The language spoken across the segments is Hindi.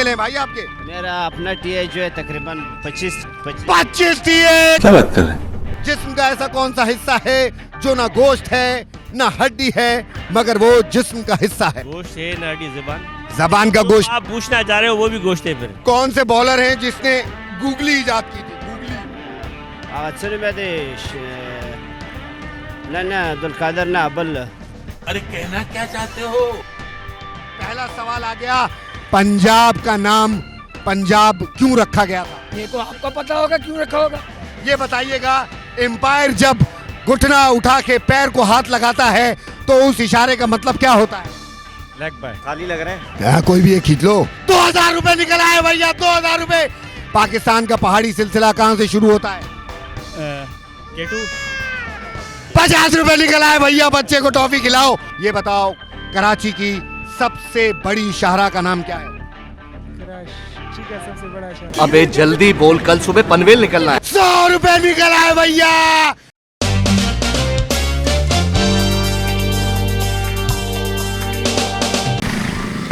ठेले हैं भाई आपके? मेरा अपना टीए जो है तकरीबन 25 टीए। क्या बात कर रहे हैं? जिस्म का ऐसा कौन सा हिस्सा है जो ना गोश्त है ना हड्डी है मगर वो जिस्म का हिस्सा है? गोश्त है नाटी ज़बान। जबान का गोश्त। आप पूछना चाह रहे हो वो भी गोश्त है फिर। कौन से बॉलर हैं जिसने गूगली इजाद की थी? गूगली। अत्सर बेदेश ना अब्दुल ना बल। अरे कहना क्या चाहते हो? पहला सवाल आ गया, पंजाब का नाम पंजाब क्यों रखा गया था? ये तो आपको पता होगा क्यों रखा होगा। ये बताइएगा, एम्पायर जब घुटना उठा के पैर को हाथ लगाता है तो उस इशारे का मतलब क्या होता है? Leg bye. खाली लग रहे हैं। कोई भी एक खींच लो। 2000 रुपए निकल आए भैया, 2000 रुपए। पाकिस्तान का पहाड़ी सिलसिला कहाँ से शुरू होता है? केटू। 50 रुपए निकल आए भैया, बच्चे को टॉफी खिलाओ। ये बताओ, कराची की सबसे बड़ी शाहरा का नाम क्या है? कराची का सबसे बड़ा शहर। अबे जल्दी बोल, कल सुबह पनवेल निकलना है। 100 रुपए निकल आए भैया।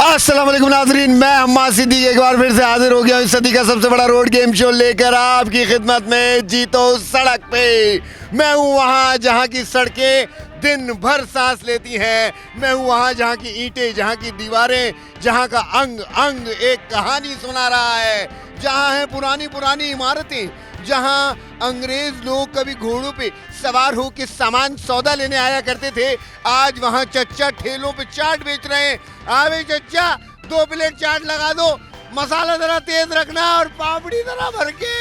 अस्सलाम वालेकुम नाज़रीन, मैं अम्मा सिद्दीक एक बार फिर से हाजिर हो गया हूँ इस सदी का सबसे बड़ा रोड गेम शो लेकर आपकी खिदमत में। जीतो सड़क पे। मैं हूँ वहाँ जहाँ की सड़कें दिन भर सांस लेती हैं। मैं हूँ वहाँ जहाँ की ईंटें, जहाँ की दीवारें, जहाँ का अंग अंग एक कहानी सुना रहा है, जहाँ है पुरानी पुरानी इमारतें, जहाँ अंग्रेज लोग कभी घोड़ों पे सवार हो के सामान सौदा लेने आया करते थे। आज वहाँ चच्चा ठेलों पे चाट बेच रहे हैं। आवे चच्चा, 2 प्लेट चाट लगा दो, मसाला जरा तेज रखना और पापड़ी जरा भर के।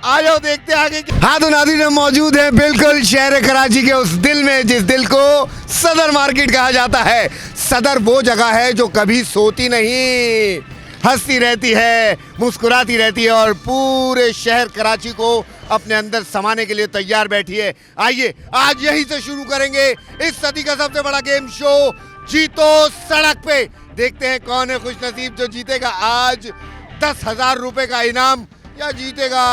आ जाओ देखते आगे। हाँ तो नाज़रीन, हम मौजूद हैं बिल्कुल शहर कराची के उस दिल में जिस दिल को सदर मार्केट कहा जाता है। सदर वो जगह है जो कभी सोती नहीं, हंसती रहती है, मुस्कुराती रहती है और पूरे शहर कराची को अपने अंदर समाने के लिए तैयार बैठी है। आइए आज यहीं से शुरू करेंगे इस सदी का सबसे बड़ा गेम शो जीतो सड़क पे। देखते हैं कौन है खुश नसीब जो जीतेगा आज 10,000 रुपए का इनाम या जीतेगा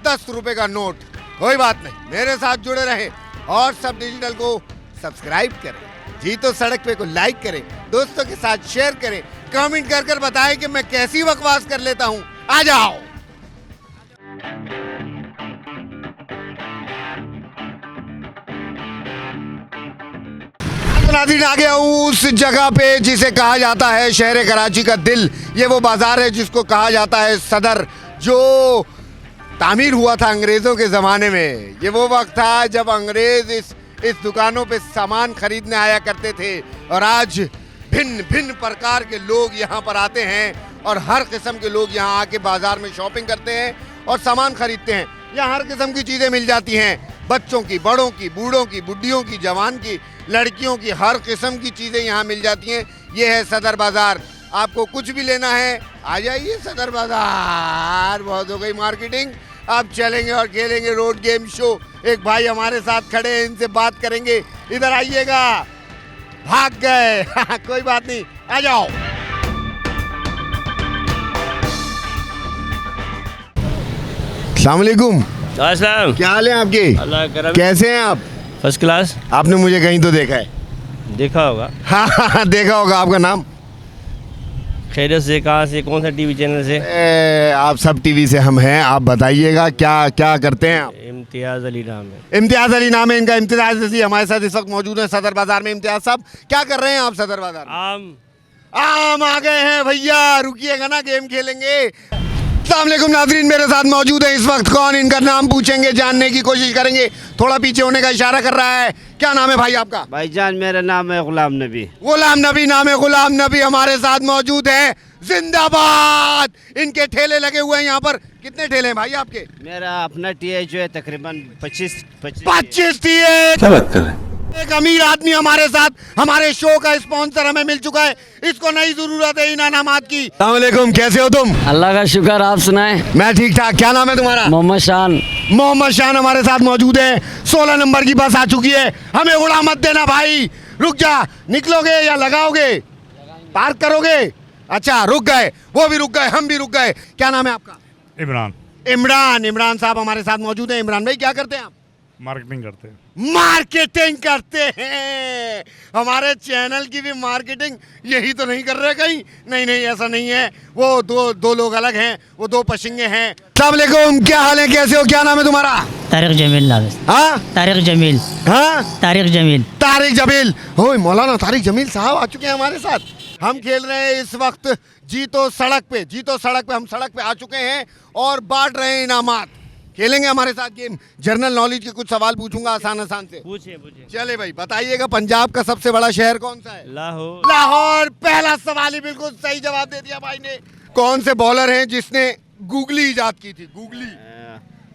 10 रुपए का नोट। कोई बात नहीं, मेरे साथ जुड़े रहें और सब डिजिटल को सब्सक्राइब करें, जीतो सड़क पे को लाइक करें, दोस्तों के साथ शेयर करें, कमेंट कर बताएं कि मैं कैसी बकवास कर लेता हूं। आ जाओ। नाज़रीन, आ गया हूँ उस जगह पे जिसे कहा जाता है शहर कराची का दिल। ये वो बाजार है जिसको कहा जाता है सदर, जो तामीर हुआ था अंग्रेज़ों के ज़माने में। ये वो वक्त था जब अंग्रेज़ इस दुकानों पे सामान खरीदने आया करते थे और आज भिन्न भिन्न प्रकार के लोग यहाँ पर आते हैं और हर किस्म के लोग यहाँ आके बाज़ार में शॉपिंग करते हैं और सामान खरीदते हैं। यहाँ हर किस्म की चीज़ें मिल जाती हैं, बच्चों की, बड़ों की, बूढ़ों की, बुढ़ियों की, जवान की, लड़कियों की, हर किस्म की चीज़ें यहाँ मिल जाती हैं। ये है सदर बाज़ार। आपको कुछ भी लेना है आ जाइए सदर बाज़ार। बहुत हो गई मार्केटिंग, अब चलेंगे और खेलेंगे रोड गेम शो। एक भाई हमारे साथ खड़े हैं, इनसे बात करेंगे। इधर आइएगा, भाग गए। कोई बात नहीं, आ जाओ। अस्सलाम वालेकुम। अस्सलाम। क्या हाल है आपके? अल्लाह करम। कैसे हैं आप? First class. आपने मुझे कहीं तो देखा है। देखा होगा। हाँ देखा होगा। आपका नाम? खैरियत से? कहाँ से? कौन सा टीवी चैनल से? आप सब टीवी से हम हैं। आप बताइएगा क्या क्या करते हैं आप? इम्तियाज़ अली नाम है। इम्तियाज़ अली नाम है इनका। इम्तियाज़ अली हमारे साथ इस वक्त मौजूद है सदर बाजार में। इम्तियाज़ साहब, क्या कर रहे हैं आप सदर बाजार में? आम आ गए हैं भैया, रुकिएगा ना, गेम खेलेंगे। अस्सलाम वालेकुम नाज़रीन, मेरे साथ मौजूद है इस वक्त कौन, इनका नाम पूछेंगे, जानने की कोशिश करेंगे। थोड़ा पीछे होने का इशारा कर रहा है। क्या नाम है भाई आपका? भाईजान मेरा नाम है गुलाम नबी। गुलाम नबी नाम है। गुलाम नबी हमारे साथ मौजूद है। जिंदाबाद। इनके ठेले लगे हुए हैं यहाँ पर। कितने ठेले हैं भाई आपके? मेरा अपना टीए जो है तकरीबन 25 टीए। क्या बात कर रहे हैं? एक अमीर आदमी हमारे साथ, हमारे शो का स्पॉन्सर हमें मिल चुका है। इसको नई जरूरत है इनामात की। अस्सलाम वालेकुम, कैसे हो तुम? अल्लाह का शुक्र, आप सुनाएं। मैं ठीक ठाक। क्या नाम है तुम्हारा? मोहम्मद शान। मोहम्मद शान हमारे साथ मौजूद है। 16 नंबर की बस आ चुकी है। हमें उड़ा मत देना भाई। रुक जा, निकलोगे या लगाओगे? पार्क करोगे? अच्छा, रुक गए, वो भी रुक गए, हम भी रुक गए। क्या नाम है आपका? इमरान। इमरान। इमरान साहब हमारे साथ मौजूद है। इमरान भाई क्या करते हैं आप? मार्केटिंग करते हैं। मार्केटिंग करते हैं। हमारे चैनल की भी मार्केटिंग यही तो नहीं कर रहे कहीं? नहीं नहीं, ऐसा नहीं है। वो दो लोग अलग हैं, वो दो पशिंगे हैं। अस्सलाम वालेकुम, क्या हाल है, कैसे हो, क्या नाम है तुम्हारा? तारिक जमील नाम है। हाँ तारिक जमील। हाँ, तारिक जमील। तारिक जमील। हो, मौलाना तारिक जमील साहब आ चुके हैं हमारे साथ। हम खेल रहे हैं इस वक्त जीतो सड़क पे। जीतो सड़क पे, हम सड़क पे आ चुके हैं और बांट रहे हैं इनामात। खेलेंगे हमारे साथ गेम। जनरल नॉलेज के कुछ सवाल पूछूंगा आसान आसान से। पूछिए पूछिए। चले भाई, बताइएगा पंजाब का सबसे बड़ा शहर कौन सा है? लाहौर। लाहौर। पहला सवाल ही बिल्कुल सही जवाब दे दिया भाई ने। कौन से बॉलर हैं जिसने गूगली इजाद की थी? गूगली।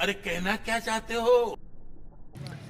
अरे कहना क्या चाहते हो?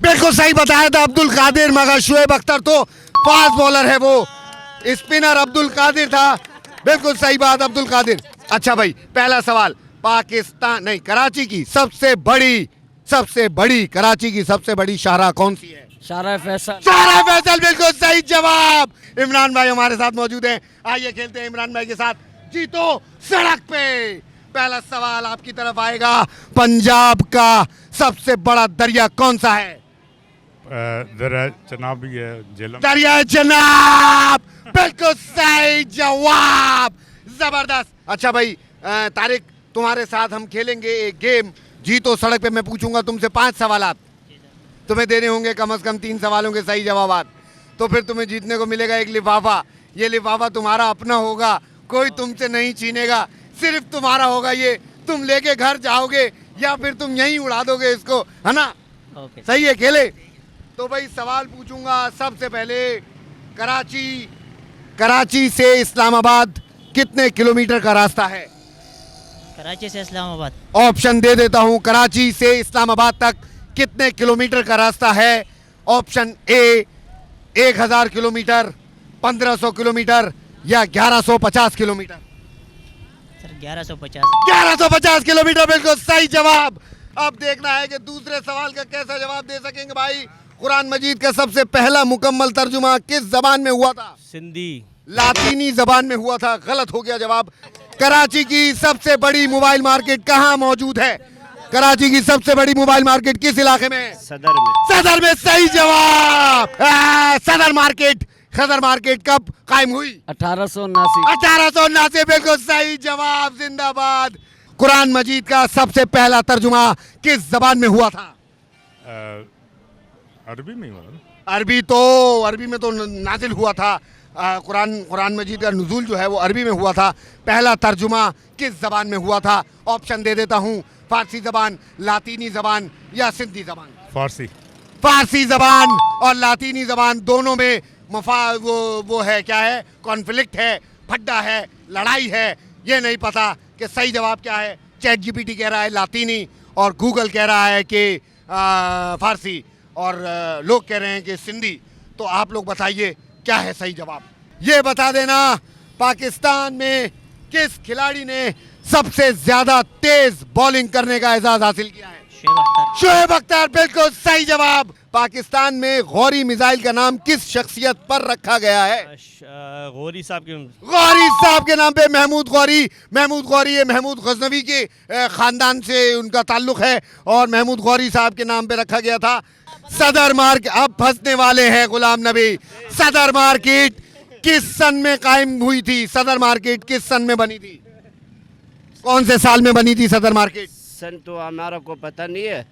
बिल्कुल सही बताया था अब्दुल कादिर, मगर शुएब अख्तर तो फास्ट बॉलर है, वो स्पिनर अब्दुल कादिर था। बिल्कुल सही बात, अब्दुल कादिर। अच्छा भाई, पहला सवाल, पाकिस्तान नहीं, कराची की सबसे बड़ी कराची की सबसे बड़ी शाहराह कौन सी है? शारा फैसल। शाहराह फैसल। बिल्कुल सही जवाब। इमरान भाई हमारे साथ मौजूद हैं, आइए खेलते हैं इमरान भाई के साथ जीतो सड़क पे। पहला सवाल आपकी तरफ आएगा, पंजाब का सबसे बड़ा दरिया कौन सा है? दरिया चनाब भी है, झेलम। दरिया जनाब। बिल्कुल सही जवाब, जबरदस्त। अच्छा भाई तारिक, तुम्हारे साथ हम खेलेंगे एक गेम जीतो सड़क पे। मैं पूछूंगा तुमसे 5 सवाल, तुम्हें देने होंगे कम से कम 3 सवालों के सही जवाब। तो फिर तुम्हें जीतने को मिलेगा एक लिफाफा। ये लिफाफा तुम्हारा अपना होगा, कोई तुमसे नहीं छीनेगा, सिर्फ तुम्हारा होगा। ये तुम लेके घर जाओगे या फिर तुम यहीं उड़ा दोगे इसको, है ना? ओके। सही है, खेले। तो भाई सवाल पूछूंगा सबसे पहले, कराची से इस्लामाबाद कितने किलोमीटर का रास्ता है? कराची से इस्लामाबाद। ऑप्शन दे देता हूं, कराची से इस्लामाबाद तक कितने किलोमीटर का रास्ता है? ऑप्शन ए 1000 किलोमीटर, 1500 किलोमीटर या 1150 किलोमीटर? सर 1150। 1150 किलोमीटर। बिल्कुल सही जवाब। अब देखना है कि दूसरे सवाल का कैसा जवाब दे सकेंगे भाई। कुरान मजीद का सबसे पहला मुकम्मल तर्जुमा किस जबान में हुआ था? सिंधी। लातीनी जबान में हुआ था, गलत हो गया जवाब। कराची की सबसे बड़ी मोबाइल मार्केट कहाँ मौजूद है? कराची की सबसे बड़ी मोबाइल मार्केट किस इलाके में है? सदर में। सदर में। सही जवाब। सदर मार्केट कब कायम हुई? 1879। 1879। बिल्कुल सही जवाब, जिंदाबाद। कुरान मजीद का सबसे पहला तर्जुमा किस जबान में हुआ था? अरबी में हुआ ना? अरबी में तो नाजिल हुआ था। कुरान मजीद का नुज़ूल जो है वो अरबी में हुआ था। पहला तर्जुमा किस जबान में हुआ था? ऑप्शन दे देता हूँ, फारसी जबान, लातीनी जबान या सिंधी जबान? फारसी जबान और लातीनी जबान दोनों में वो है, क्या है, कॉन्फ्लिक्ट है, फड्डा है, लड़ाई है। ये नहीं पता कि सही जवाब क्या है। चैट जीपीटी कह रहा है लातीनी और गूगल कह रहा है कि फारसी और लोग कह रहे हैं कि सिंधी। तो आप लोग बताइए क्या है सही जवाब। ये बता देना, पाकिस्तान में किस खिलाड़ी ने सबसे ज्यादा तेज बॉलिंग करने का एजाज हासिल किया है? शुएब अख्तर। शुएब अख्तर। बिल्कुल सही जवाब। पाकिस्तान में गौरी मिसाइल का नाम किस शख्सियत पर रखा गया है? गौरी साहब के। गौरी साहब के नाम पे महमूद गौरी। ये महमूद गजनवी के खानदान से उनका ताल्लुक है और महमूद गौरी साहब के नाम पे रखा गया था। सदर मार्केट, अब फंसने वाले हैं गुलाम नबी। सदर मार्केट किस सन में कायम हुई थी? सदर मार्केट किस सन में बनी थी? कौन से साल में बनी थी सदर मार्केट? सन तो हमारा को पता नहीं है।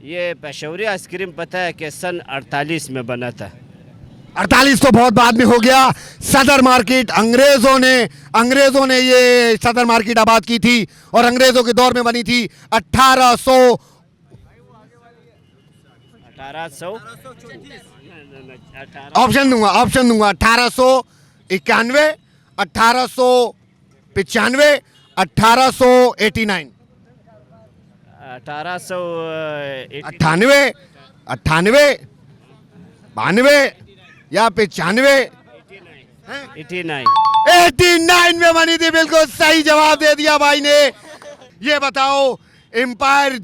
ये पेशौरी आइसक्रीम पता है कि सन 48 में बना था। 48 तो बहुत बाद में हो गया। सदर मार्केट अंग्रेजों ने ये सदर मार्केट आबाद की थी और अंग्रेजों के दौर में बनी थी। 1800 ऑप्शन दूंगा 1891, 1895, 1889। 98, 92 या 95? 89 में बनी थी। बिल्कुल सही जवाब दे दिया भाई ने। ये बताओ, एम्पायर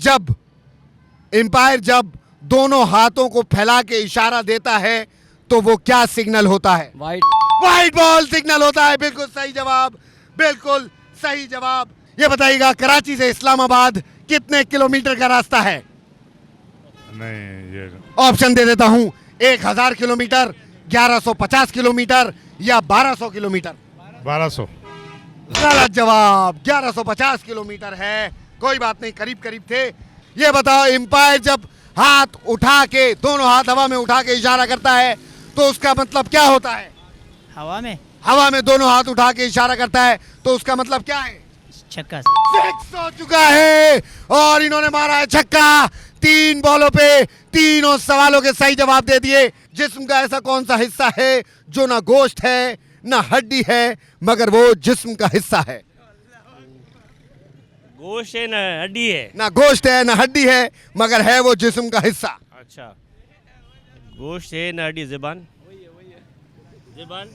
जब दोनों हाथों को फैला के इशारा देता है तो वो क्या सिग्नल होता है? वाइट बॉल सिग्नल होता है। बिल्कुल सही जवाब, बिल्कुल सही जवाब। ये बताइएगा कराची से इस्लामाबाद कितने किलोमीटर का रास्ता है? नहीं ये ऑप्शन दे देता हूं, 1000 किलोमीटर, 1150 किलोमीटर या 1200 किलोमीटर। 1200। गलत जवाब, 1150 किलोमीटर है। कोई बात नहीं, करीब करीब थे। ये बताओ, एम्पायर जब हाथ उठा के, दोनों हाथ हवा में उठा के इशारा करता है तो उसका मतलब क्या होता है? हवा में हवा में दोनों हाथ उठा के इशारा करता है तो उसका मतलब क्या है? छक्का। 6 हो चुका है और इन्होंने मारा है छक्का। 3 बॉलों पे 3 सवालों के सही जवाब दे दिए। जिस्म का ऐसा कौन सा हिस्सा है जो ना गोश्त है ना हड्डी है मगर वो जिस्म का हिस्सा है? गोश्त है ना हड्डी है? ना गोश्त है ना हड्डी है मगर है वो जिस्म का हिस्सा। अच्छा, गोश्त है ना हड्डी? ज़बान? ज़बान?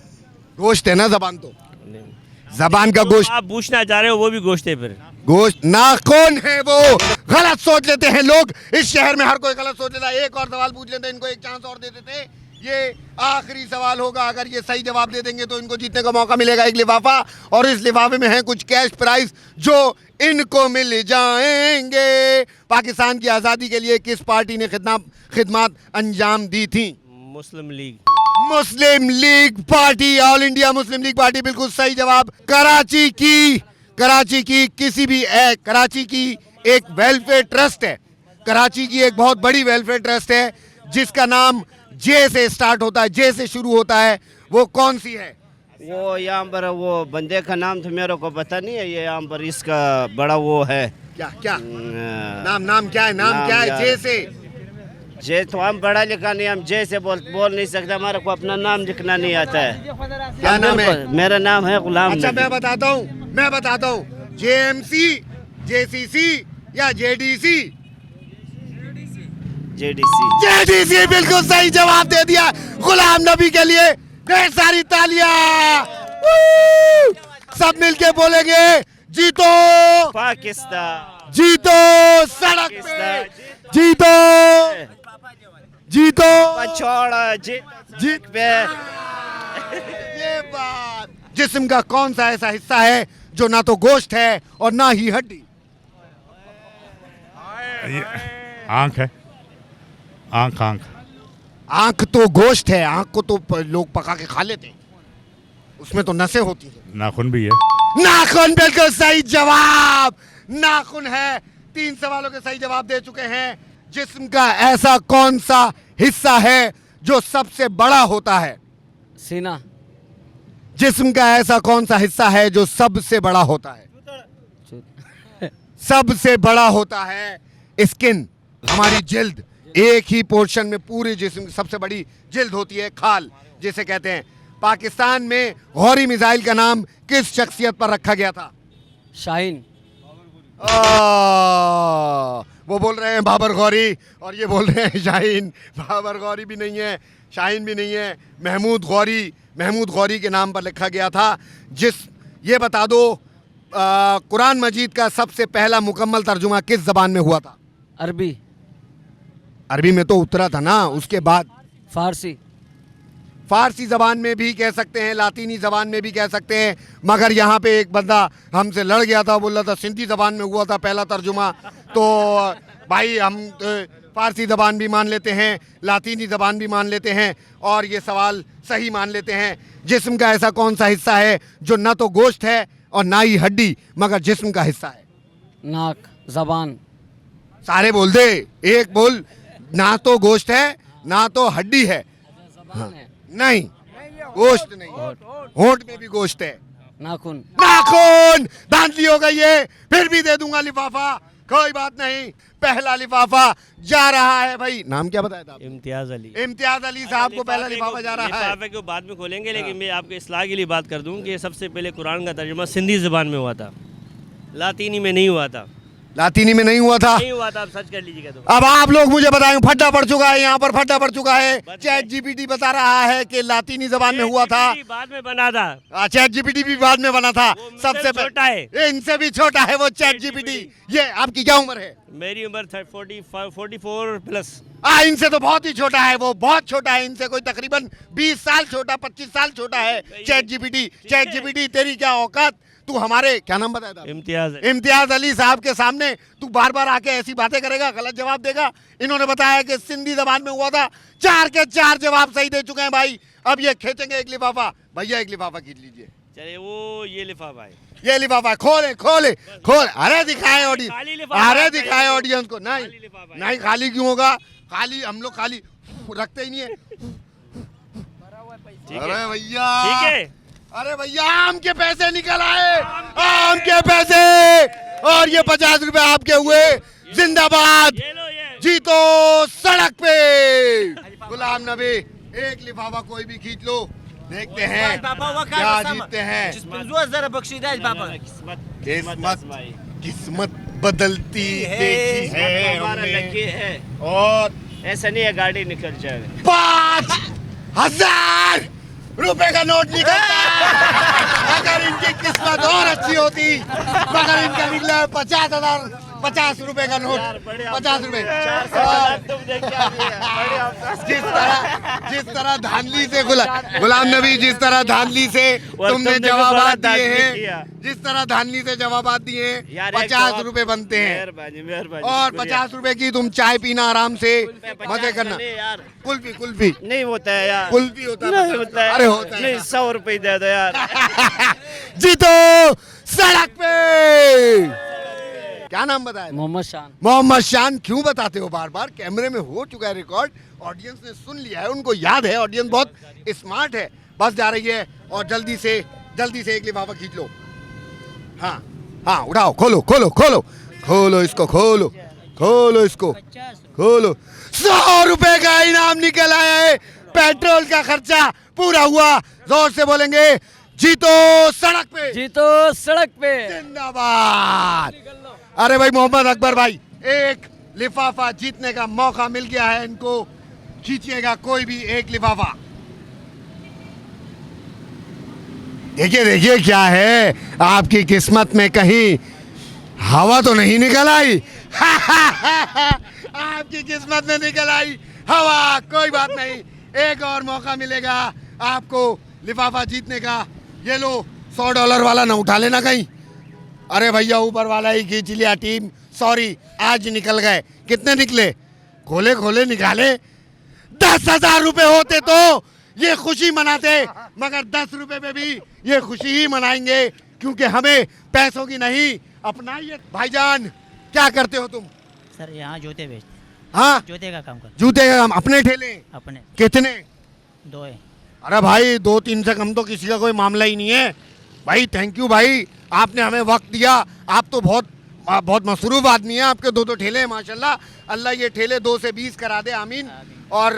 गोश्त है ना जबान, तो जबान का जो गोश्त। आप पूछना चाह रहे हो वो भी गोश्त है फिर? गोश्त नाखून है वो। गलत सोच लेते हैं लोग, इस शहर में हर कोई गलत सोच लेता है। एक और सवाल पूछ लेते हैं, इनको एक चांस और दे देते हैं। ये आखिरी सवाल होगा, अगर ये सही जवाब दे देंगे तो इनको जीतने का मौका मिलेगा एक लिफाफा, और इस लिफाफे में है कुछ कैश प्राइस जो इनको मिल जाएंगे। पाकिस्तान की आज़ादी के लिए किस पार्टी ने खिदमत अंजाम दी थी? मुस्लिम लीग। मुस्लिम लीग पार्टी, ऑल इंडिया मुस्लिम लीग पार्टी, बिल्कुल सही जवाब। कराची की किसी भी कराची की एक वेलफेयर ट्रस्ट है, कराची की एक बहुत बड़ी वेलफेयर ट्रस्ट है जिसका नाम जे से स्टार्ट होता है, जे से शुरू होता है। वो कौन सी है? वो यहाँ पर वो बंदे का नाम तो मेरे को पता नहीं है। ये यहाँ पर इसका बड़ा वो है। क्या क्या नाम क्या है? नाम क्या है यार। जे से? जे तो हम पढ़ा लिखा नहीं, हम जे से बोल नहीं सकते। हमारे को अपना नाम लिखना नहीं आता है। क्या नाम है? मेरा नाम है गुलाम अच्छा नबी। मैं बताता हूँ, जेएमसी, जेसीसी या जेडीसी? जेडीसी बिल्कुल सही जवाब दे दिया। गुलाम नबी के लिए ढेर सारी तालियां। सब मिलके बोलेंगे जीतो पाकिस्तान, जीतो, सड़क पे जीतो, जीतो, छोड़ जीत पे। ये बात। जिस्म का कौन सा ऐसा हिस्सा है जो ना तो गोश्त है और ना ही हड्डी? ये आँख है। आँख। आंख तो गोश्त है, आंख को तो लोग पका के खा लेते हैं, उसमें तो नसें होती हैं। नाखून भी है। नाखून बिल्कुल सही जवाब, नाखून है। 3 सवालों के सही जवाब दे चुके हैं। जिस्म का ऐसा कौन सा हिस्सा है जो सबसे बड़ा होता है? सीना। जिस्म का ऐसा कौन सा हिस्सा है जो सबसे बड़ा होता है? सबसे बड़ा होता है स्किन, हमारी जिल्द। एक ही पोर्शन में पूरे जिस्म की सबसे बड़ी जिल्द होती है, खाल जिसे कहते हैं। पाकिस्तान में गौरी मिसाइल का नाम किस शख्सियत पर रखा गया था? शाहीन। वो बोल रहे हैं बाबर गौरी और ये बोल रहे हैं शाहीन। बाबर गौरी भी नहीं है, शाहीन भी नहीं है, महमूद गौरी के नाम पर लिखा गया था। ये बता दो, कुरान मजीद का सबसे पहला मुकम्मल तर्जुमा किस जबान में हुआ था? अरबी। अरबी में तो उतरा था ना, उसके बाद फारसी जबान में भी कह सकते हैं, लातीनी जबान में भी कह सकते हैं। मगर यहाँ पे एक बंदा हमसे लड़ गया था, बोल रहा था सिंधी जबान में हुआ था पहला तर्जुमा। तो भाई हम फारसी जबान भी मान लेते हैं, लातीनी जबान भी मान लेते हैं और ये सवाल सही मान लेते हैं। जिस्म का ऐसा कौन सा हिस्सा है जो ना तो गोश्त है और ना ही हड्डी मगर जिस्म का हिस्सा है? नाक, जबान। सारे बोल दे, एक बोल। ना तो गोश्त है ना तो हड्डी है। हाँ। नहीं, गोश्त नहीं, होंठ में भी गोश्त है। नाखून। धांधली हो गई है। फिर भी दे दूंगा लिफाफा, कोई बात नहीं। पहला लिफाफा जा रहा है भाई। नाम क्या बताया था? इम्तियाज अली। इम्तियाज अली साहब को पहला लिफाफा जा रहा है। लिफाफे को बाद में खोलेंगे, लेकिन मैं आपके इस्लाह के लिए बात कर दूं कि सबसे पहले कुरान का तर्जुमा सिंधी ज़बान में हुआ था, लातीनी में नहीं हुआ था। लातीनी में नहीं हुआ था? आप सर्च कर लीजिएगा तो। अब आप लोग मुझे बताएं, फट्टा पड़ चुका है, यहाँ पर फट्टा पड़ चुका है। चैट जीपीटी बता रहा है कि लातीनी जबान में हुआ था, बाद में बना था। चैट जीपीटी भी बाद में बना था। सबसे छोटा है, इनसे भी छोटा है वो चैट जीपीटी। ये आपकी क्या उम्र है? मेरी उम्र 44 प्लस। इनसे तो बहुत ही छोटा है, वो बहुत छोटा है, इनसे कोई तकरीबन 20 साल छोटा, 25 साल छोटा है। चैट जीपीटी तेरी क्या औकात, तू हमारे क्या नाम बताया था? इम्तियाज अली साहब के सामने तू बार बार आके ऐसी बातें करेगा, गलत जवाब देगा। इन्होंने बताया कि सिंधी जबान में हुआ था, 4 के 4 जवाब सही दे चुके हैं भाई। अब ये खींचेंगे एक लिफाफा, भैया एक लिफाफा खींच लीजिए। चलिए वो ये लिफाफा है, ये लिफाफा खोले खोले खोले, अरे दिखाए ऑडियंस, अरे दिखाए ऑडियंस को। नहीं नहीं, खाली क्यों होगा? खाली हम लोग खाली रखते ही नहीं है। अरे भैया, ठीक है। अरे भैया आम के पैसे निकल आए, आम के पैसे, और ये 50 रुपए आपके हुए। जिंदाबाद, ये लो ये। जीतो सड़क पे। गुलाम नबी, एक लिफाफा कोई भी खींच लो, देखते हैं क्या जीतते हैं। किस्मत बदलती देखी है हमने, और ऐसा नहीं है गाड़ी निकल जाएगा। 5,000 रुपए का नोट निकलता है। अगर इनकी किस्मत और अच्छी होती, मगर इनका निकला 50,000, 50 रुपए का नोट, 50 रुपए। जिस तरह धांधली से गुलाम नबी, जिस तरह धांधली से तुमने जवाबात दिए हैं, जिस तरह धांधली से जवाबात दिए हैं, 50 रुपए बनते हैं। मेहरबानी और 50 रुपए की तुम चाय पीना आराम से, मजे करना। यार कुल्फी कुल्फी नहीं होता है यार, कुल्फी होता है, नहीं होता है। अरे होता है। नहीं 100 रुपए दे दो यार। जीतो सड़क पे। क्या नाम बताया? मोहम्मद शान। मोहम्मद शान। क्यों बताते हो बार बार? कैमरे में हो चुका है रिकॉर्ड, ऑडियंस ने सुन लिया है, उनको याद है। ऑडियंस बहुत स्मार्ट है। बस जा रही है, और जल्दी से एक लिफाफा खींच लो। हाँ हाँ, उठाओ, खोलो खोलो खोलो खोलो इसको, खोलो खोलो इसको, खोलो। 100 रुपए का इनाम निकल आया है, पेट्रोल का खर्चा पूरा हुआ। जोर से बोलेंगे, जीतो सड़क पे, जीतो सड़क पे। जिंदाबाद। अरे भाई मोहम्मद अकबर भाई, एक लिफाफा जीतने का मौका मिल गया है इनको। खींचिएगा कोई भी एक लिफाफा। देखिए देखिए क्या है आपकी किस्मत में, कहीं हवा तो नहीं निकल आई? आपकी किस्मत में निकल आई हवा। कोई बात नहीं, एक और मौका मिलेगा आपको लिफाफा जीतने का। ये लो, $100 वाला ना उठा लेना कहीं। अरे भैया ऊपर वाला ही खींच लिया टीम, सॉरी आज निकल गए। कितने निकले? खोले खोले निकाले। 10,000 रुपए होते तो ये खुशी मनाते, मगर 10 रुपए में भी ये खुशी ही मनाएंगे, क्योंकि हमें पैसों की नहीं, अपना ये। भाईजान क्या करते हो तुम? सर यहाँ जूते बेचते, हाँ, जूते का काम करते जूते का काम। अपने ठेले? अपने कितने? 2 है। अरे भाई 2-3 से कम तो किसी का कोई मामला ही नहीं है भाई। थैंक यू भाई, आपने हमें वक्त दिया। आप तो बहुत मसरूफ आदमी है, आपके 2 ठेले हैं माशाल्लाह। अल्लाह ये ठेले 2 से 20 करा दे, आमीन। और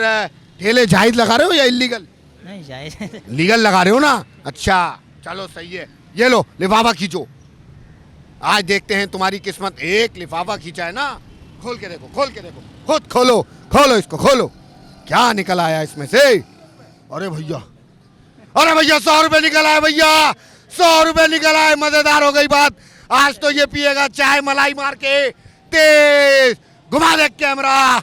ठेले जायज लगा रहे हो या इलीगल? नहीं जाए। लीगल लगा रहे हो ना? अच्छा चलो सही है। ये लो लिफाफा खींचो, आज देखते हैं तुम्हारी किस्मत। एक लिफाफा खींचा है ना, खोल के देखो, खोल के देखो, खुद खोलो, खोलो इसको, खोलो क्या निकल आया इसमें से। अरे भैया, अरे भैया 100 रुपए निकल आए भैया, 100 रुपए निकल आए। मजेदार हो गई बात। आज तो ये पिएगा चाय मलाई मार के। तेज घुमा दे कैमरा।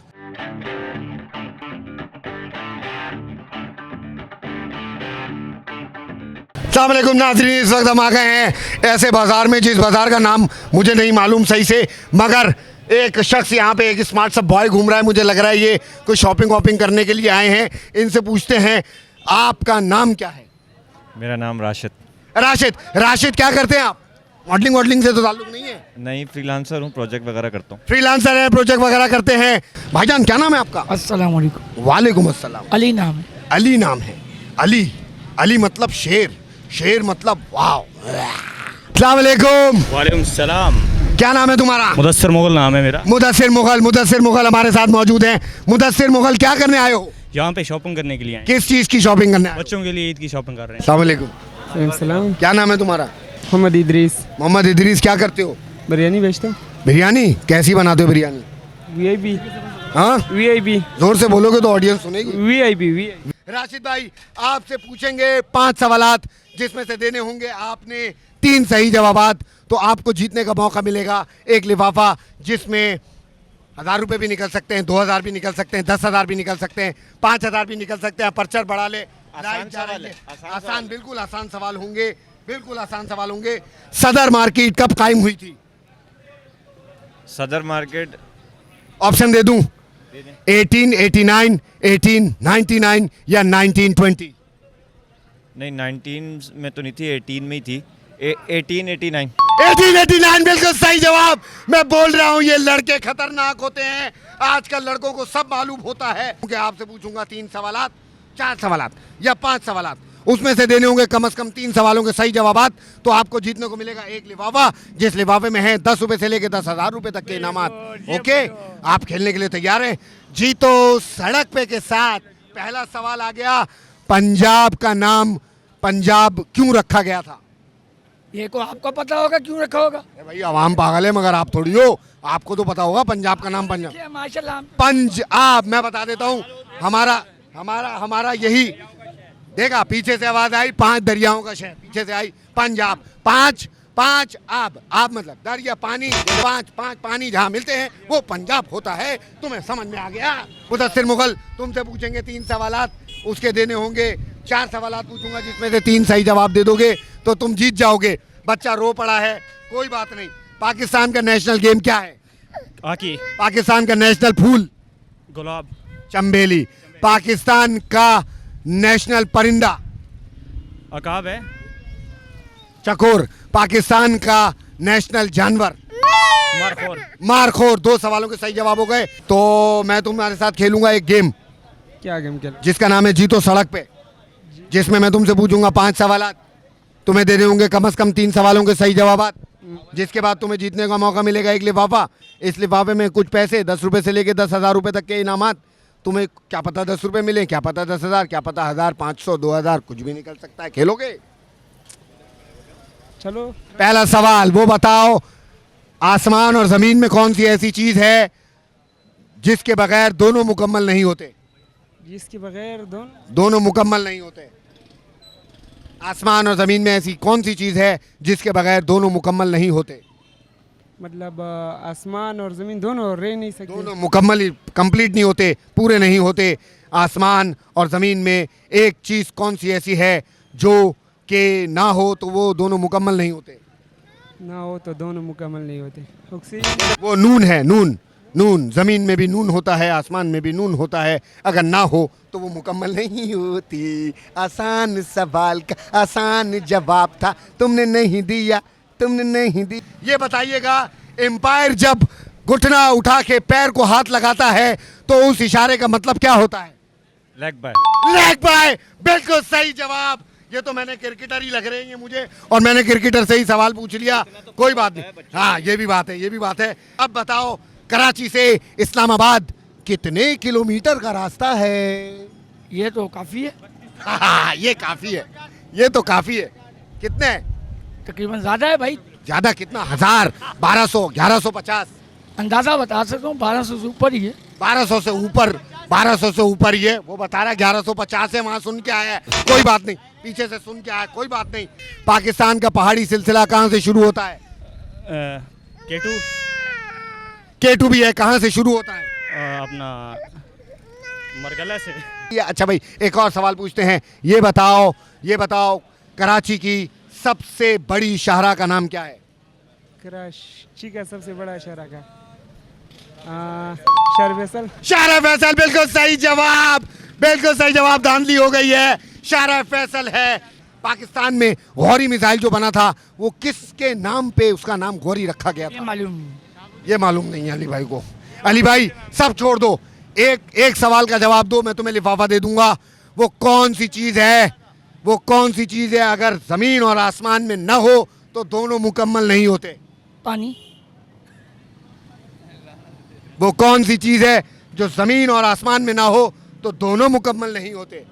अस्सलाम वालेकुम नाज़रीन, इस वक्त हम आ गए हैं ऐसे बाजार में जिस बाजार का नाम मुझे नहीं मालूम सही से, मगर एक शख्स यहाँ पे, एक स्मार्ट सा बॉय घूम रहा है। मुझे लग रहा है ये कोई शॉपिंग वॉपिंग करने के लिए आए हैं। इनसे पूछते हैं आपका नाम क्या है? मेरा नाम राशिद। राशिद क्या करते हैं आप? मॉडलिंग से तो ताल्लुक नहीं है? नहीं, फ्रीलांसर हूँ, प्रोजेक्ट वगैरह करता हूँ। फ्रीलांसर है, प्रोजेक्ट वगैरह करते हैं। भाईजान क्या नाम है आपका? अस्सलाम वालेकुम। वालेकुम अस्सलाम। अली नाम है। अली नाम है। अली मतलब शेर, शेर मतलब वाव। अस्सलाम वालेकुम। वालेकुम सलाम। क्या नाम है तुम्हारा? मुदस्सिर मुगल नाम है मेरा। मुदस्सिर मुगल हमारे साथ मौजूद हैं। मुदस्सिर मुगल क्या करने आए हो? यहाँ पे शॉपिंग करने के लिए आए। किस चीज की शॉपिंग करने आए हो? बच्चों के लिए ईद की शॉपिंग कर रहे हैं। अस्सलाम वालेकुम। सलाम। क्या नाम है तुम्हारा? मोहम्मद इदरीस। मोहम्मद इदरीस क्या करते हो? बिरयानी बेचता हूँ। बिरयानी कैसी बनाते हो बिरयानी? वीआईपी। हाँ, वीआईपी। जोर से बोलोगे तो ऑडियंस सुनेगी। वीआईपी। राशिद भाई आपसे पूछेंगे 5 सवालात, जिसमें से देने होंगे आपने 3 सही जवाबात, तो आपको जीतने का मौका मिलेगा एक लिफाफा, जिसमें 1000 रुपए भी निकल सकते हैं, 2000 भी निकल सकते हैं, 10,000 भी निकल सकते हैं, 5000 भी निकल सकते हैं। पर्चर बढ़ा ले, लाइट जा रही है। आसान, बिल्कुल आसान सवाल होंगे, बिल्कुल आसान सवाल होंगे। सदर मार्केट कब कायम हुई थी? सदर मार्केट ऑप्शन दे दूं? 1889, 1899 या 1920? नहीं 19 में तो नहीं थी, 18 में ही थी। 1889। 1889 बिल्कुल सही जवाब। मैं बोल रहा हूं ये लड़के खतरनाक होते हैं। आजकल लड़कों को सब मालूम होता है। क्योंकि आपसे पूछूंगा 3 सवालात, 4 सवालात या 5 सवालात, उसमें से देने होंगे कम से कम 3 सवालों के सही जवाबात। तो आपको जीतने को मिलेगा एक लिफाफा, जिस लिफाफे में है 10 रुपए से लेकर 10,000 रुपए तक के इनामात। ओके, आप खेलने के लिए तैयार हैं? जीतो सड़क पे के साथ पहला सवाल आ गया। पंजाब का नाम पंजाब क्यों रखा गया था? ये को आपको पता होगा क्यों रखा होगा? भाई आवाम पागल है, मगर आप थोड़ी हो, आपको तो पता होगा पंजाब का नाम पंजाब। माशाल्लाह। पंजाब, मैं बता देता हूँ, हमारा हमारा हमारा यही देखा, पीछे से आवाज आई 5 दरियाओं का शहर, पीछे से आई पंजाब। 5 आब मतलब दरिया, पानी, 5 पानी जहाँ मिलते हैं वो पंजाब होता है। तुम्हें समझ में आ गया? मुदस्सिर मुगल, तुमसे पूछेंगे 3 सवालात, उसके देने होंगे 4 सवालात पूछूंगा, जिसमें से 3 सही जवाब दे दोगे तो तुम जीत जाओगे। बच्चा रो पड़ा है, कोई बात नहीं। पाकिस्तान का नेशनल गेम क्या है? हॉकी। पाकिस्तान का नेशनल फूल? गुलाब। चंबेली। पाकिस्तान का नेशनल परिंदा? अकाब है। चकोर। पाकिस्तान का नेशनल जानवर? मारखोर। मारखोर। 2 सवालों के सही जवाब हो गए। तो मैं तुम्हारे साथ खेलूंगा एक गेम, क्या गेम खेल? जिसका नाम है जीतो सड़क पे, जिसमें मैं तुमसे पूछूंगा 5 सवालात, तुम्हें देने होंगे कम से कम 3 सवालों के सही जवाबात, जिसके बाद तुम्हें जीतने का मौका मिलेगा एक लिफाफा। इस लिफाफे में कुछ पैसे, 10 रुपए से लेकर 10,000 रुपए तक के इनामात। तुम्हें क्या पता 10 रुपए मिले, क्या पता 10,000, क्या पता 1,000, 500, 2,000, कुछ भी निकल सकता है। खेलोगे? चलो। पहला सवाल, वो बताओ आसमान और जमीन में कौन सी ऐसी चीज है जिसके बगैर दोनों मुकम्मल नहीं होते? जिसके बगैर दोनों मुकम्मल नहीं होते। आसमान और जमीन में ऐसी कौन सी चीज है जिसके बगैर दोनों मुकम्मल नहीं होते? मतलब आसमान और ज़मीन दोनों रह नहीं सकते। दोनों मुकम्मल, कंप्लीट नहीं होते, पूरे नहीं होते। आसमान और ज़मीन में एक चीज़ कौन सी ऐसी है जो कि ना हो तो वो दोनों मुकम्मल नहीं होते? ना हो तो दोनों मुकम्मल नहीं होते। ऑक्सीजन। वो नून है, नून। नून, ज़मीन में भी नून होता है, आसमान में भी नून होता है। अगर ना हो तो वो मुकम्मल नहीं होती। आसान सवाल का आसान जवाब था, तुमने नहीं दिया, तुमने नहीं दी। ये बताइएगा, एम्पायर जब घुटना उठा के पैर को हाथ लगाता है तो उस इशारे का मतलब क्या होता है? Leg bye. लेग बाय, बिल्कुल सही जवाब। ये तो मैंने क्रिकेटर ही लग रहे हैं ये मुझे, और मैंने क्रिकेटर से ही सवाल पूछ लिया। कोई बात नहीं, हाँ ये भी बात है, ये भी बात है। अब बताओ, कराची से इस्लामाबाद कितने किलोमीटर का रास्ता है? ये तो काफ़ी है। हाँ, ये काफी है, ये तो काफी है। कितने? तकरीबन ज़्यादा है भाई। ज्यादा कितना? 1000, 1200, 1150? अंदाज़ा बता सकता हूँ 1200 से ऊपर ही है। 1200 से ऊपर, 1200 से ऊपर ही है। वो बता रहा है 1150 है, वहां सुन के आया है। कोई बात नहीं, पीछे से सुन के आया, कोई बात नहीं। पाकिस्तान का पहाड़ी सिलसिला कहाँ से शुरू होता है? केटू। केटू भी है, कहाँ से शुरू होता है? अपना मरगला से। ये अच्छा भाई, एक और सवाल पूछते हैं। ये बताओ कराची की सबसे बड़ी शाहरा का नाम क्या है? कराची का सबसे बड़ा शहर का शहर फैसल। शाहरा फैसल, बिल्कुल सही जवाब, बिल्कुल सही जवाब। धांधली हो गई है, शाहरा फैसल है। पाकिस्तान में गौरी मिसाइल जो बना था वो किसके नाम पे उसका नाम गौरी रखा गया था? ये मालूम नहीं है अली भाई को। अली भाई सब छोड़ दो, एक सवाल का जवाब दो, मैं तुम्हें लिफाफा दे दूंगा। वो कौन सी चीज है, वो कौन सी चीज है अगर जमीन और आसमान में न हो तो दोनों मुकम्मल नहीं होते? पानी। वो कौन सी चीज है जो जमीन और आसमान में ना हो तो दोनों मुकम्मल नहीं होते?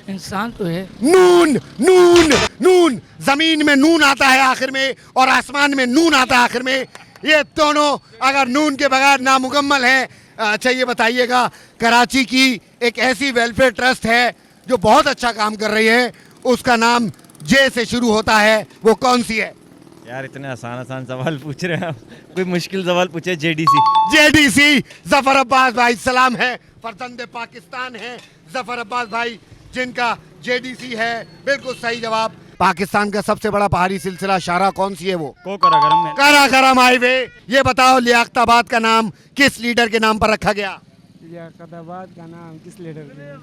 इंसान तो है। नून, नून, नून। जमीन में नून आता है आखिर में और आसमान में नून आता है आखिर में। ये दोनों अगर नून के बगैर नामुकम्मल है। अच्छा ये बताइएगा, कराची की एक ऐसी वेलफेयर ट्रस्ट है जो बहुत अच्छा काम कर रही है, उसका नाम जे से शुरू होता है, वो कौन सी है? यार इतने आसान आसान सवाल पूछ रहे हैं आप, कोई मुश्किल सवाल पूछे। जेडीसी। जेडीसी, जफर अब्बास भाई सलाम है, फर्जंद पाकिस्तान है जफर अब्बास भाई, जिनका जेडीसी है। बिल्कुल सही जवाब। पाकिस्तान का सबसे बड़ा पहाड़ी सिलसिला शाहरा कौन सी है? वो कराकरम में। कराकरम हाईवे। ये बताओ लियाकताबाद का नाम किस लीडर के नाम पर रखा गया? लियाकताबाद का नाम किस लीडर के?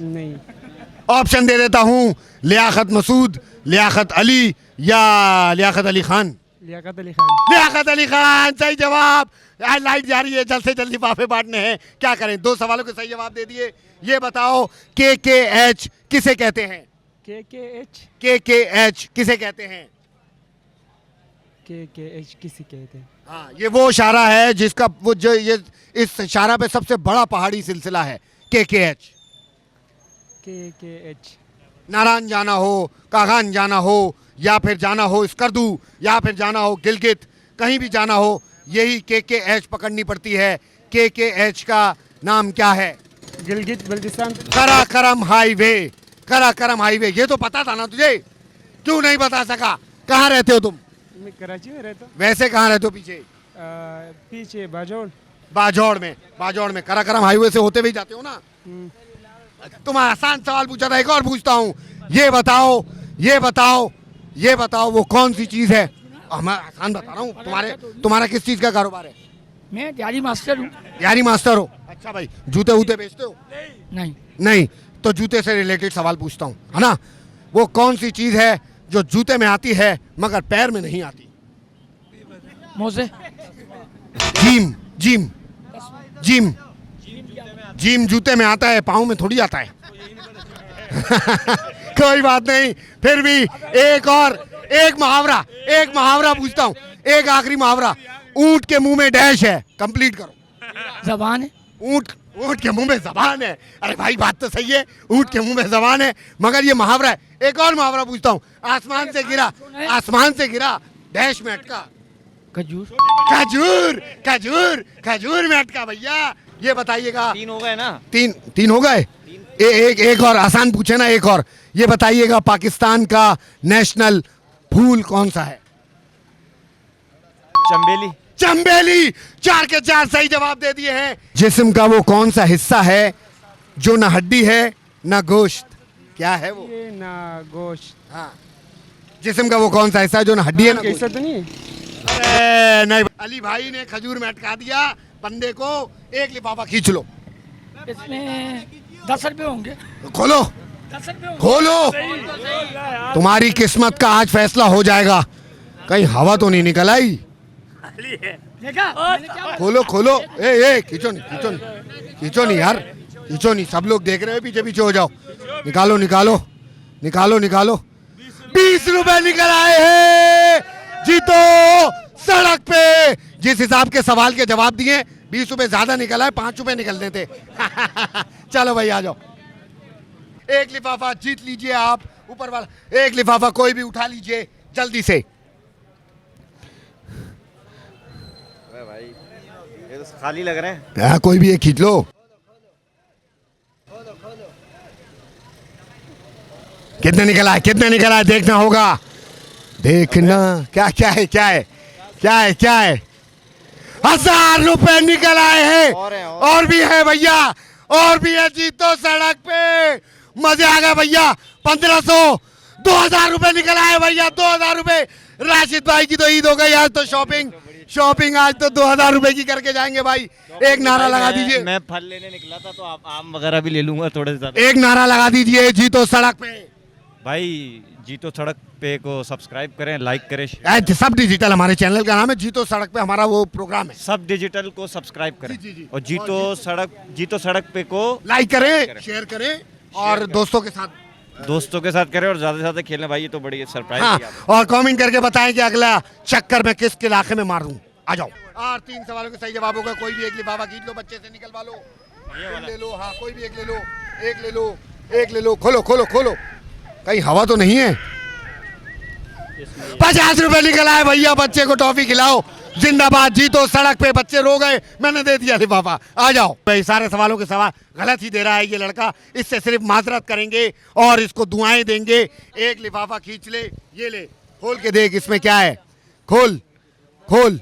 नहीं। ऑप्शन दे देता हूँ, लियाकत मसूद, लियाकत अली या लियाकत अली खान। लियाकत अली खान। लियाकत अली खान सही जवाब। आज लाइट जा रही है, जल्द से जल्द लिफाफे बांटने हैं, क्या करें? 2 सवालों के सही जवाब दे दिए। ये बताओ KKH किसे कहते हैं? KKH। KKH किसे कहते हैं? KKH किसे कहते हैं? हाँ, ये वो शाहरा है जिसका वो जो ये इस शाहरा पे सबसे बड़ा पहाड़ी सिलसिला है KKH। KKH। नारायण जाना हो, कागान जाना हो, या फिर जाना हो स्कर्दू, या फिर जाना हो गिलगित, कहीं भी जाना हो यही KKH पकड़नी पड़ती है। KKH का नाम क्या है? गिलगित बल्तिस्तान। कराकरम हाईवे। कराकरम हाईवे, ये तो पता था ना तुझे, क्यों नहीं बता सका? कहाँ रहते हो तुम? मैं कराची में रहता हूँ। वैसे कहाँ रहते हो? पीछे पीछे बाजौड़। बाजौड़ में। बाजौड़ में कराकरम हाईवे से होते हुए जाते हो ना? तुम आसान सवाल पूछा था, एक और पूछता हूँ। ये बताओ, ये बताओ, ये बताओ वो कौन सी चीज है? मैं आसान बता रहा हूँ। तुम्हारा किस चीज का कारोबार है? मैं दिहाड़ी मास्टर हूँ। दिहाड़ी मास्टर हो? अच्छा भाई, जूते वूते बेचते हो? नहीं। नहीं, तो जूते से रिलेटेड सवाल पूछता हूँ, है ना? वो कौन सी चीज है जो जूते में आती है मगर पैर में नहीं आती? मोजे। जिम। जिम। जिम। जिम जूते में आता है, पाँव में थोड़ी आता है। कोई बात नहीं, फिर भी एक मुहावरा पूछता हूँ, एक आखिरी मुहावरा। ऊंट के मुंह में डैश है, कंप्लीट करो। जबान है। ऊंट के मुंह में जबान है। अरे भाई बात तो सही है, ऊंट के मुंह में जबान है, मगर ये मुहावरा है। एक और मुहावरा पूछता हूँ। आसमान से गिरा डैश में अटका। खजूर। खजूर। खजूर। खजूर में अटका भैया। ये बताइएगा। 3 हो गए ना? 3 हो गए। एक और आसान पूछे ना, एक और। ये बताइएगा पाकिस्तान का नेशनल फूल कौन सा है? चंबेली। चंबेली। 4 के 4 सही जवाब दे दिए हैं। जिस्म का वो कौन सा हिस्सा है जो ना हड्डी है ना गोश्त? क्या है वो? ये ना गोश्त। हाँ, जिस्म का वो कौन सा हिस्सा है जो ना हड्डी है ना कैसा गोश्त? तो नहीं है? अरे नहीं, अली भाई ने खजूर में अटका दिया बंदे को। एक लिफाफा खींच लो। इसमें 10 रुपये होंगे। खोलो 10 रुपये। खोलो, तुम्हारी किस्मत का आज फैसला हो जाएगा। कहीं हवा तो नहीं निकल आई? देखा? खोलो खोलो। ए खींचो नहीं यार, खींचो नहीं। सब लोग देख रहे हैं, पीछे पीछे हो जाओ। निकालो निकालो निकालो निकालो। 20 रुपए निकल आए हैं। जीतो सड़क पे। जिस हिसाब के सवाल के जवाब दिए 20 रुपए ज्यादा निकल आए, 5 रुपए निकलने थे। चलो भाई आ जाओ। एक लिफाफा जीत लीजिए आप, ऊपर वाला। एक लिफाफा कोई भी उठा लीजिए जल्दी से। भाई ये तो खाली लग रहे हैं। हाँ, कोई भी एक खींच लो। कितने निकला है देखना होगा। देखना क्या क्या है 1000 रुपए निकल आए हैं। और भी है भैया, और भी है। जीतो सड़क पे। मजे आ गए भैया। 1500 2000 रुपए निकल आए भैया। 2000 रुपए। राशिद भाई की तो ईद हो गई आज, तो शॉपिंग आज तो 2000 रुपए की करके जाएंगे भाई। एक नारा लगा दीजिए। मैं फल लेने निकला था तो आप आम वगैरह भी ले लूंगा थोड़े से। एक नारा लगा दीजिए, जीतो सड़क पे। भाई जीतो सड़क पे को सब्सक्राइब करें, लाइक करें। सब डिजिटल हमारे चैनल का नाम है जीतो सड़क पे, हमारा वो प्रोग्राम है। सब डिजिटल को सब्सक्राइब करें। जी। और जीतो सड़क पे को लाइक करें, शेयर करें, और दोस्तों के साथ करें, और ज्यादा से ज्यादा खेलें भाई। ये तो बड़ी सरप्राइज। हाँ, और कमेंट करके बताएं कि अगला चक्कर में किस इलाके में मारूं। आ जाओ। और 3 सवालों के सही जवाब होगा। कोई भी एक लिफाफा खींच लो, बच्चे से निकलवा लो। ले लो। हाँ, कोई भी एक ले लो। खोलो। कहीं हवा तो नहीं है? 50 रुपए निकल आए भैया। बच्चे को टॉफी खिलाओ। जिंदाबाद, जीतो सड़क पे। बच्चे रो गए, मैंने दे दिया लिफाफा। आ जाओ भाई, सारे सवालों के सवाल गलत ही दे रहा है ये लड़का। इससे सिर्फ माजरत करेंगे और इसको दुआएं देंगे। एक लिफाफा खींच ले, ये ले, खोल के देख इसमें क्या है। खोल खोल।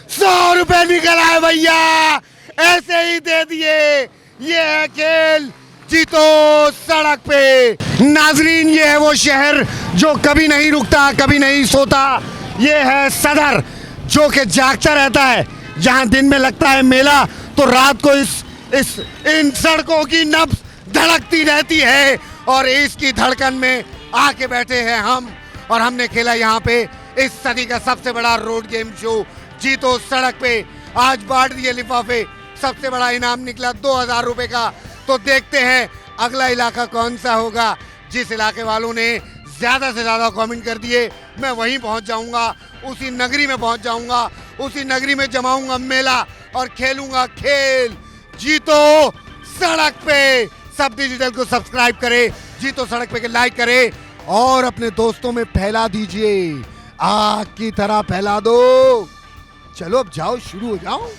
100 रुपए निकल आए भैया, ऐसे ही दे दिए। ये है खेल जीतो सड़क पे। नाजरीन, ये है वो शहर जो कभी नहीं रुकता, कभी नहीं सोता। ये है सदर, जो कि जागता रहता है। जहां दिन में लगता है मेला, तो रात को इन सड़कों की नब्ज धड़कती रहती है। और इसकी धड़कन में आके बैठे हैं हम, और हमने खेला यहाँ पे इस सदी का सबसे बड़ा रोड गेम शो जीतो सड़क पे। आज बांट दिए लिफाफे, सबसे बड़ा इनाम निकला 2000 रुपए का। तो देखते हैं अगला इलाका कौन सा होगा। जिस इलाके वालों ने ज्यादा से ज्यादा कमेंट कर दिए, मैं वहीं पहुंच जाऊंगा, उसी नगरी में पहुंच जाऊंगा, उसी नगरी में जमाऊंगा मेला और खेलूंगा खेल जीतो सड़क पे। सब डिजिटल को सब्सक्राइब करें, जीतो सड़क पे के लाइक करें और अपने दोस्तों में फैला दीजिए। आग की तरह फैला दो। चलो अब जाओ, शुरू हो जाओ।